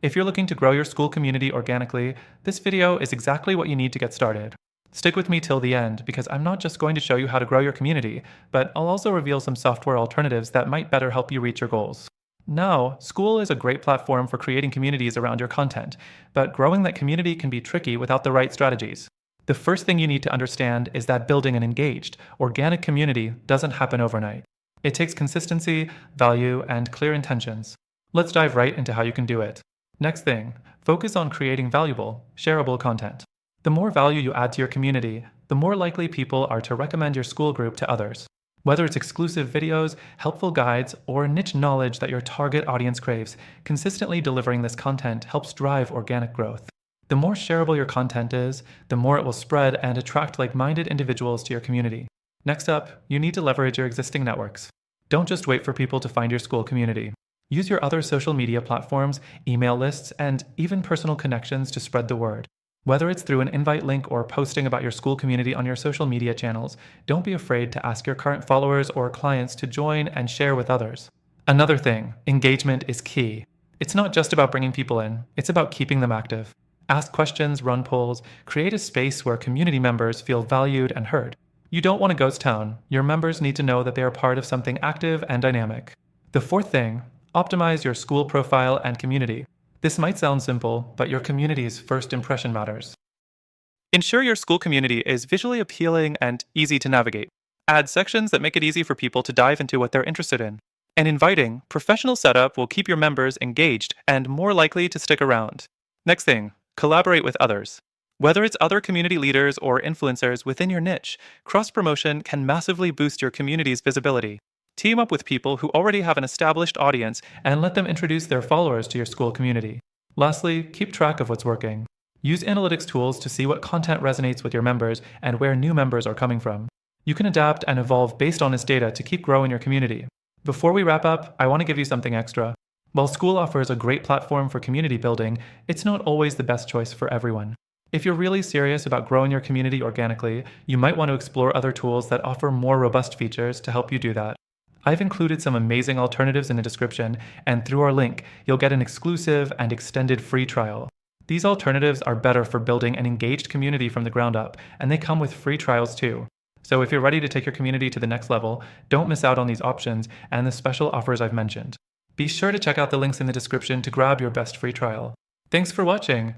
If you're looking to grow your school community organically, this video is exactly what you need to get started. Stick with me till the end because I'm not just going to show you how to grow your community, but I'll also reveal some software alternatives that might better help you reach your goals. Now, Skool is a great platform for creating communities around your content, but growing that community can be tricky without the right strategies. The first thing you need to understand is that building an engaged, organic community doesn't happen overnight. It takes consistency, value, and clear intentions. Let's dive right into how you can do it. Next thing, focus on creating valuable, shareable content. The more value you add to your community, the more likely people are to recommend your school group to others. Whether it's exclusive videos, helpful guides, or niche knowledge that your target audience craves, consistently delivering this content helps drive organic growth. The more shareable your content is, the more it will spread and attract like-minded individuals to your community. Next up, you need to leverage your existing networks. Don't just wait for people to find your school community. Use your other social media platforms, email lists, and even personal connections to spread the word. Whether it's through an invite link or posting about your school community on your social media channels, don't be afraid to ask your current followers or clients to join and share with others. Another thing, engagement is key. It's not just about bringing people in, it's about keeping them active. Ask questions, run polls, create a space where community members feel valued and heard. You don't want a ghost town. Your members need to know that they are part of something active and dynamic. The fourth thing, optimize your school profile and community. This might sound simple, but your community's first impression matters. Ensure your school community is visually appealing and easy to navigate. Add sections that make it easy for people to dive into what they're interested in. An inviting, professional setup will keep your members engaged and more likely to stick around. Next thing, collaborate with others. Whether it's other community leaders or influencers within your niche, cross-promotion can massively boost your community's visibility. Team up with people who already have an established audience and let them introduce their followers to your school community. Lastly, keep track of what's working. Use analytics tools to see what content resonates with your members and where new members are coming from. You can adapt and evolve based on this data to keep growing your community. Before we wrap up, I want to give you something extra. While Skool offers a great platform for community building, it's not always the best choice for everyone. If you're really serious about growing your community organically, you might want to explore other tools that offer more robust features to help you do that. I've included some amazing alternatives in the description, and through our link, you'll get an exclusive and extended free trial. These alternatives are better for building an engaged community from the ground up, and they come with free trials too. So if you're ready to take your community to the next level, don't miss out on these options and the special offers I've mentioned. Be sure to check out the links in the description to grab your best free trial. Thanks for watching!